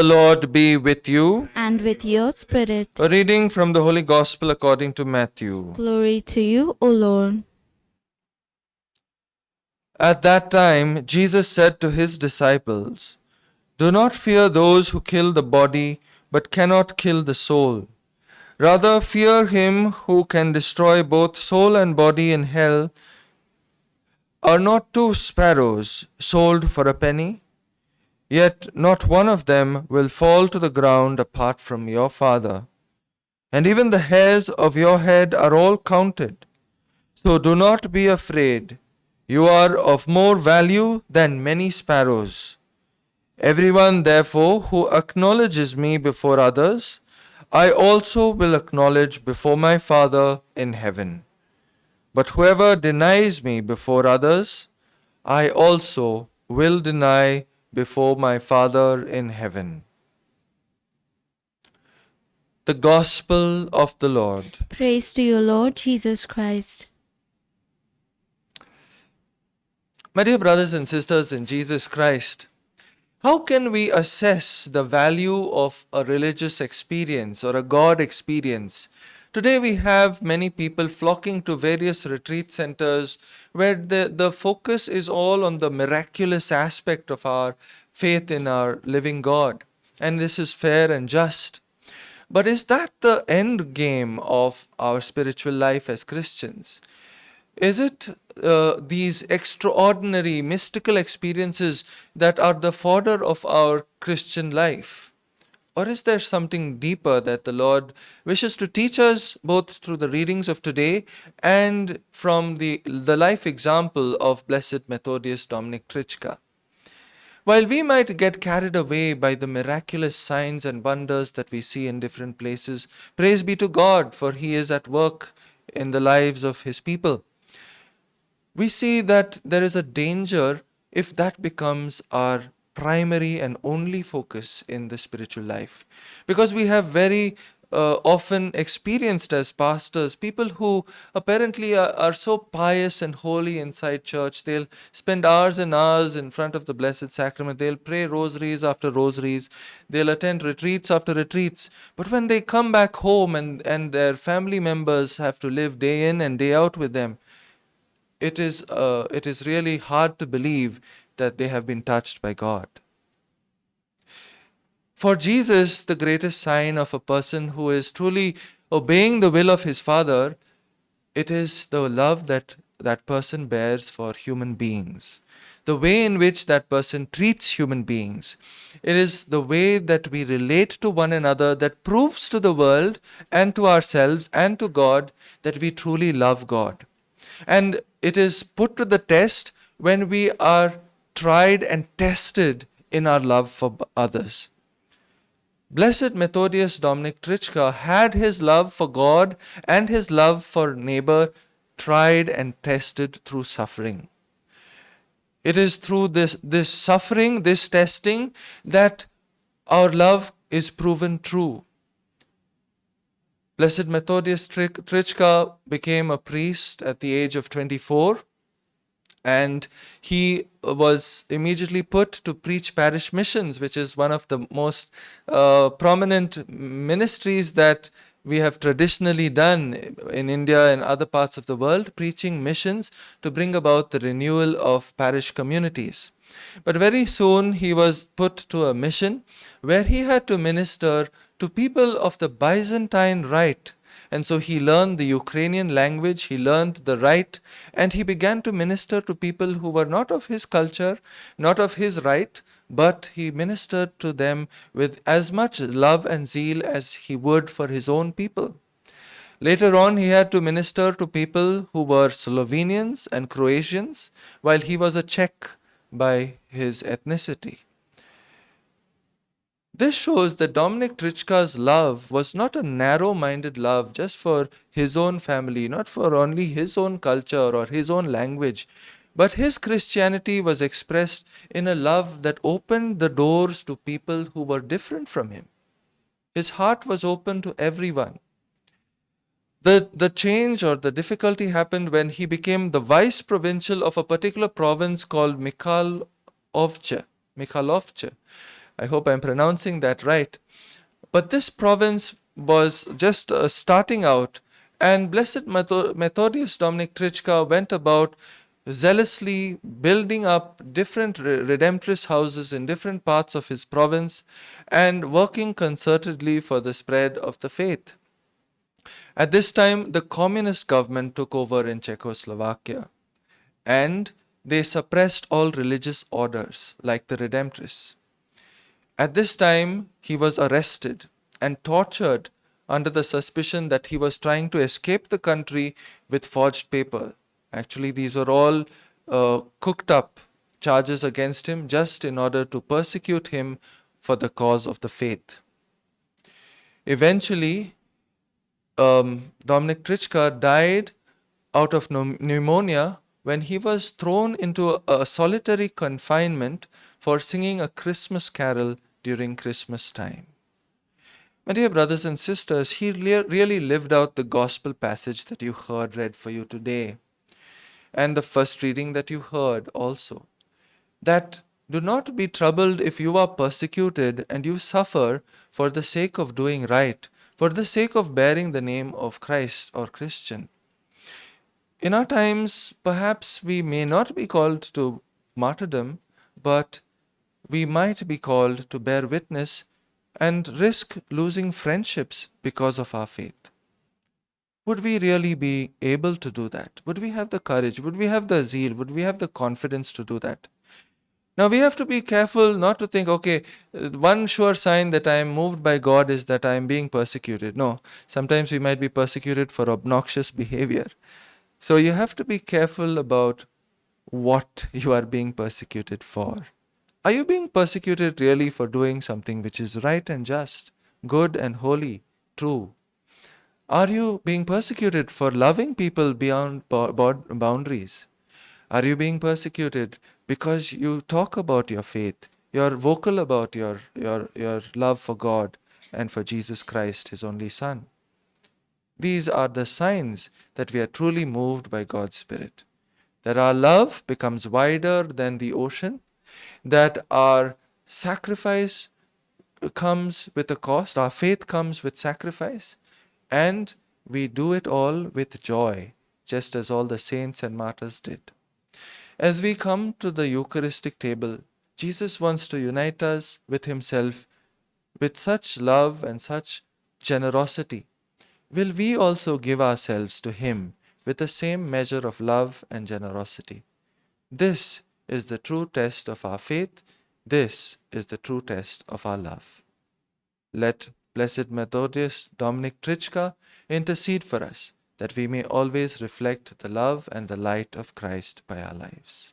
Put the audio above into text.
The Lord be with you. And with your spirit. A reading from the Holy Gospel according to Matthew. Glory to you, O Lord. At that time, Jesus said to his disciples, "Do not fear those who kill the body, but cannot kill the soul. Rather, fear him who can destroy both soul and body in hell. Are not two sparrows sold for a penny? Yet not one of them will fall to the ground apart from your Father. And even the hairs of your head are all counted. So do not be afraid. You are of more value than many sparrows. Everyone, therefore, who acknowledges me before others, I also will acknowledge before my Father in heaven. But whoever denies me before others, I also will deny before my Father in heaven." The Gospel of the Lord. Praise to you, Lord Jesus Christ. My dear brothers and sisters in Jesus Christ, how can we assess the value of a religious experience or a God experience? Today we have many people flocking to various retreat centers where the focus is all on the miraculous aspect of our faith in our living God. And this is fair and just. But is that the end game of our spiritual life as Christians? Is it these extraordinary mystical experiences that are the fodder of our Christian life? Or is there something deeper that the Lord wishes to teach us both through the readings of today and from the life example of Blessed Methodius Dominic Trichka? While we might get carried away by the miraculous signs and wonders that we see in different places, praise be to God, for He is at work in the lives of His people. We see that there is a danger if that becomes our primary and only focus in the spiritual life. Because we have very often experienced as pastors people who apparently are so pious and holy inside church. They'll spend hours and hours in front of the Blessed Sacrament. They'll pray rosaries after rosaries. They'll attend retreats after retreats. But when they come back home and their family members have to live day in and day out with them, it is really hard to believe that they have been touched by God. For Jesus, the greatest sign of a person who is truly obeying the will of his Father, it is the love that that person bears for human beings, the way in which that person treats human beings. It is the way that we relate to one another that proves to the world and to ourselves and to God that we truly love God. And it is put to the test when we are tried and tested in our love for others. Blessed Methodius Dominic Trichka had his love for God and his love for neighbor tried and tested through suffering. It is through this suffering, this testing, that our love is proven true. Blessed Methodius Trichka became a priest at the age of 24, and he was immediately put to preach parish missions, which is one of the most prominent ministries that we have traditionally done in India and other parts of the world, preaching missions to bring about the renewal of parish communities. But very soon he was put to a mission where he had to minister to people of the Byzantine Rite. And so he learned the Ukrainian language, he learned the rite, and he began to minister to people who were not of his culture, not of his rite, but he ministered to them with as much love and zeal as he would for his own people. Later on, he had to minister to people who were Slovenians and Croatians, while he was a Czech by his ethnicity. This shows that Dominic Trichka's love was not a narrow-minded love just for his own family, not for only his own culture or his own language, but his Christianity was expressed in a love that opened the doors to people who were different from him. His heart was open to everyone. The change or the difficulty happened when he became the vice provincial of a particular province called Michalovce. I hope I'm pronouncing that right. But this province was just starting out, and Blessed Methodius Dominic Trichka went about zealously building up different redemptorist houses in different parts of his province and working concertedly for the spread of the faith. At this time, the communist government took over in Czechoslovakia, and they suppressed all religious orders like the Redemptorists. At this time, he was arrested and tortured under the suspicion that he was trying to escape the country with forged paper. Actually, these were all cooked up charges against him just in order to persecute him for the cause of the faith. Eventually, Dominic Trichka died out of pneumonia when he was thrown into a solitary confinement for singing a Christmas carol during Christmas time. My dear brothers and sisters, he really lived out the gospel passage that you heard read for you today, and the first reading that you heard also, that do not be troubled if you are persecuted and you suffer for the sake of doing right, for the sake of bearing the name of Christ or Christian. In our times, perhaps we may not be called to martyrdom, but we might be called to bear witness and risk losing friendships because of our faith. Would we really be able to do that? Would we have the courage? Would we have the zeal? Would we have the confidence to do that? Now we have to be careful not to think, okay, one sure sign that I am moved by God is that I am being persecuted. No, sometimes we might be persecuted for obnoxious behavior. So you have to be careful about what you are being persecuted for. Are you being persecuted really for doing something which is right and just, good and holy, true? Are you being persecuted for loving people beyond boundaries? Are you being persecuted because you talk about your faith? You're vocal about your love for God and for Jesus Christ, His only Son. These are the signs that we are truly moved by God's Spirit. That our love becomes wider than the ocean, that our sacrifice comes with a cost, our faith comes with sacrifice, and we do it all with joy, just as all the saints and martyrs did. As we come to the Eucharistic table, Jesus wants to unite us with Himself with such love and such generosity. Will we also give ourselves to Him with the same measure of love and generosity? This is the true test of our faith. This is the true test of our love. Let Blessed Methodius Dominic Trichka intercede for us, that we may always reflect the love and the light of Christ by our lives.